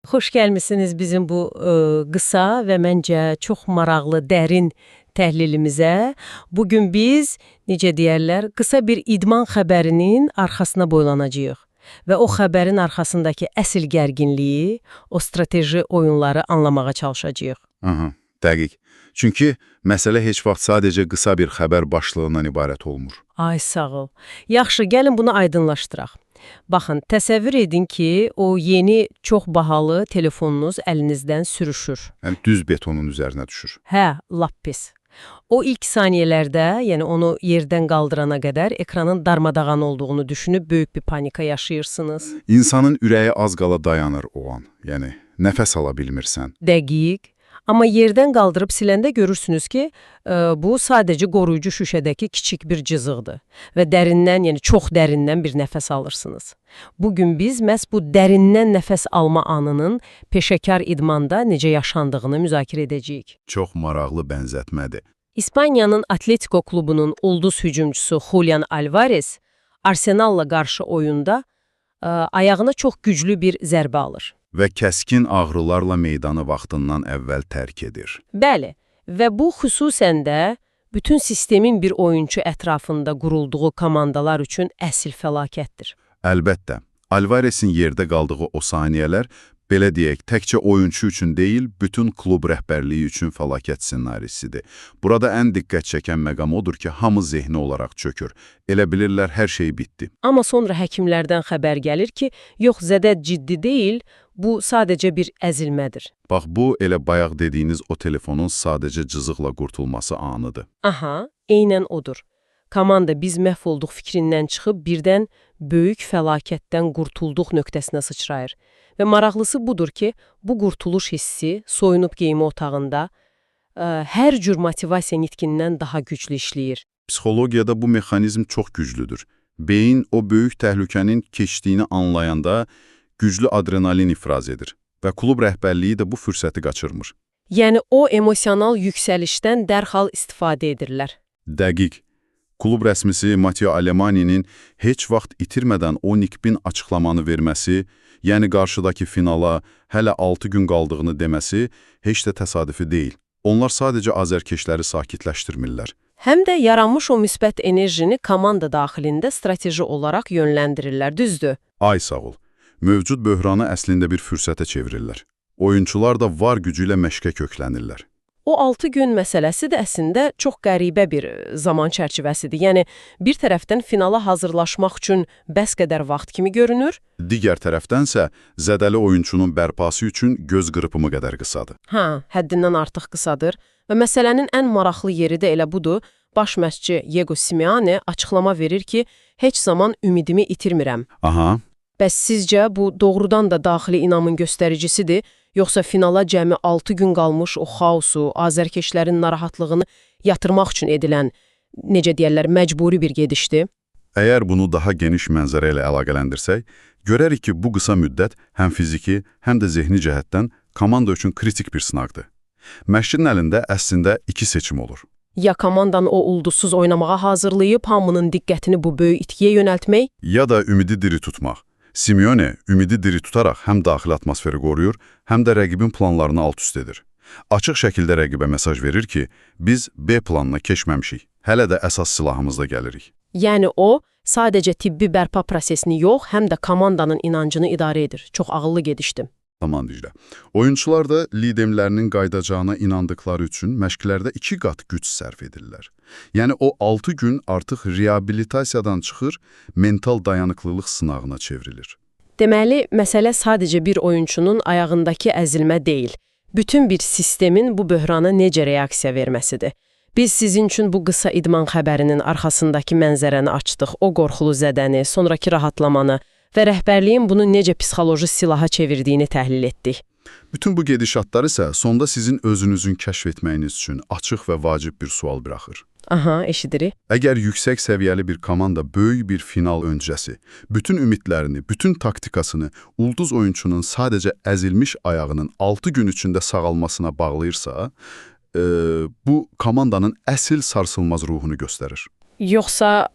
Xoş gəlmisiniz bizim bu qısa və məncə çox maraqlı, dərin təhlilimizə. Bugün biz, necə deyərlər, qısa bir idman xəbərinin arxasına boylanacağıq və o xəbərin arxasındakı əsl gərginliyi, o strateji oyunları anlamağa çalışacağıq. Aha, dəqiq. Çünki məsələ heç vaxt sadəcə qısa bir xəbər başlığından ibarət olmur. Ay sağ ol. Yaxşı, gəlin bunu aydınlaşdıraq. Baxın, təsəvvür edin ki, o yeni, çox bahalı telefonunuz əlinizdən sürüşür. Yəni düz betonun üzərinə düşür. Hə, lap pis. O ilk saniyələrdə, yəni onu yerdən qaldırana qədər ekranın darmadağın olduğunu düşünüb böyük bir panika yaşayırsınız. İnsanın ürəyi az qala dayanır o an. Yəni nəfəs ala bilmirsən. Dəqiq. Amma yerdən qaldırıb siləndə görürsünüz ki, bu sadəcə qoruyucu şüşədəki kiçik bir cızıqdır və dərindən, yəni çox dərindən bir nəfəs alırsınız. Bugün biz məhz bu dərindən nəfəs alma anının peşəkar idmanda necə yaşandığını müzakirə edəcəyik. Çox maraqlı bənzətmədir. İspaniyanın Atletico klubunun ulduz hücumçusu Julian Alvarez Arsenal'la qarşı oyunda ayağına çox güclü bir zərbə alır. Və kəskin ağrılarla meydanı vaxtından əvvəl tərk edir. Bəli, və bu xüsusən də bütün sistemin bir oyunçu ətrafında qurulduğu komandalar üçün əsl fəlakətdir. Əlbəttə, Alvarez'in yerdə qaldığı o saniyələr, belə deyək, təkcə oyunçu üçün deyil, bütün klub rəhbərliyi üçün fəlakət ssenarisidir. Burada ən diqqət çəkən məqam odur ki, hamı zehni olaraq çökür. Elə bilirlər, hər şey bitdi. Amma sonra həkimlərdən xəbər gəlir ki, yox, zədət ciddi deyil, bu sadəcə bir əzilmədir. Bax, bu elə bayaq dediyiniz o telefonun sadəcə cızıqla qurtulması anıdır. Aha, eynən odur. Komanda biz məhv olduq fikrindən çıxıb birdən böyük fəlakətdən qurtulduq nöqtəsinə sıçrayır. Və maraqlısı budur ki, bu qurtuluş hissi soyunub geyinmə otağında hər cür motivasiya nitqindən daha güclü işləyir. Psixologiyada bu mexanizm çox güclüdür. Beyin o böyük təhlükənin keçdiyini anlayanda güclü adrenalin ifraz edir və klub rəhbərliyi də bu fürsəti qaçırmır. Yəni o emosional yüksəlişdən dərhal istifadə edirlər. Dəqiq. Klub rəsmisi Matteo Alemani'nin heç vaxt itirmədən o nikbin açıqlamanı verməsi, yəni qarşıdakı finala hələ 6 gün qaldığını deməsi heç də təsadüfi deyil. Onlar sadəcə azərkeşləri sakitləşdirmirlər. Həm də yaranmış o müsbət enerjini komanda daxilində strateji olaraq yönləndirirlər, düzdür? Ay sağ ol. Mövcud böhranı əslində bir fürsətə çevirirlər. Oyunçular da var gücü ilə məşqə köklənirlər. O 6 gün məsələsi də əslində çox qəribə bir zaman çərçivəsidir. Yəni, bir tərəfdən finala hazırlaşmaq üçün bəs qədər vaxt kimi görünür. Digər tərəfdənsə, zədəli oyunçunun bərpası üçün göz qırpımı qədər qısadır. Hə, həddindən artıq qısadır. Və məsələnin ən maraqlı yeri də elə budur. Baş məşqçi Diego Simeone açıqlama verir ki, heç zaman ümidimi itirmirəm. Aha. Bəs sizcə bu doğrudan da daxili inamın göstəricisidir? Yoxsa finala cəmi 6 gün qalmış o xaosu, azərkeşlərin narahatlığını yatırmaq üçün edilən, necə deyərlər, məcburi bir gedişdir? Əgər bunu daha geniş mənzərə ilə əlaqələndirsək, görərik ki, bu qısa müddət həm fiziki, həm də zehni cəhətdən komanda üçün kritik bir sınaqdır. Məşqçinin əlində əslində iki seçim olur. Ya komandanı o ulduzsuz oynamağa hazırlayıb hamının diqqətini bu böyük itkiyə yönəltmək? Ya da ümidi diri tutmaq. Simeone ümidi diri tutaraq həm daxili atmosferi qoruyur, həm də rəqibin planlarını alt-üst edir. Açıq şəkildə rəqibə mesaj verir ki, biz B planına keçməmişik, hələ də əsas silahımızla gəlirik. Yəni o, sadəcə tibbi bərpa prosesini yox, həm də komandanın inancını idarə edir. Çox ağıllı gedişdir. Tamam Diclə. Oyunçular da liderlərinin qaydacağına inandıkları üçün məşqlərdə 2 qat güc sərf edirlər. Yəni o 6 gün artıq reabilitasiyadan çıxır, mental dayanıqlılıq sınağına çevrilir. Deməli, məsələ sadəcə bir oyunçunun ayağındakı əzilmə deyil. Bütün bir sistemin bu böhrana necə reaksiya verməsidir. Biz sizin üçün bu qısa idman xəbərinin arxasındakı mənzərəni açdıq, o qorxulu zədəni, sonraki rahatlamanı və rəhbərliyin bunu necə psixoloji silaha çevirdiyini təhlil etdik. Bütün bu gedişatlar isə sonda sizin özünüzün kəşf etməyiniz üçün açıq və vacib bir sual buraxır. Aha, eşidirik. Əgər yüksək səviyyəli bir komanda böyük bir final öncəsi, bütün ümidlərini, bütün taktikasını ulduz oyunçunun sadəcə əzilmiş ayağının 6 gün içində sağalmasına bağlayırsa, bu komandanın əsl sarsılmaz ruhunu göstərir. Yoxsa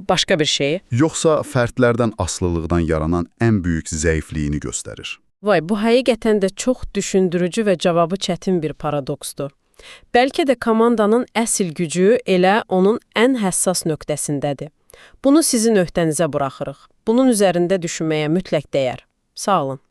başqa bir şey? Yoxsa fərdlərdən asılılıqdan yaranan ən böyük zəifliyini göstərir. Vay, bu həqiqətən də çox düşündürücü və cavabı çətin bir paradoksdur. Bəlkə də komandanın əsl gücü elə onun ən həssas nöqtəsindədir. Bunu sizin öhdənizə buraxırıq. Bunun üzərində düşünməyə mütləq dəyər. Sağ olun.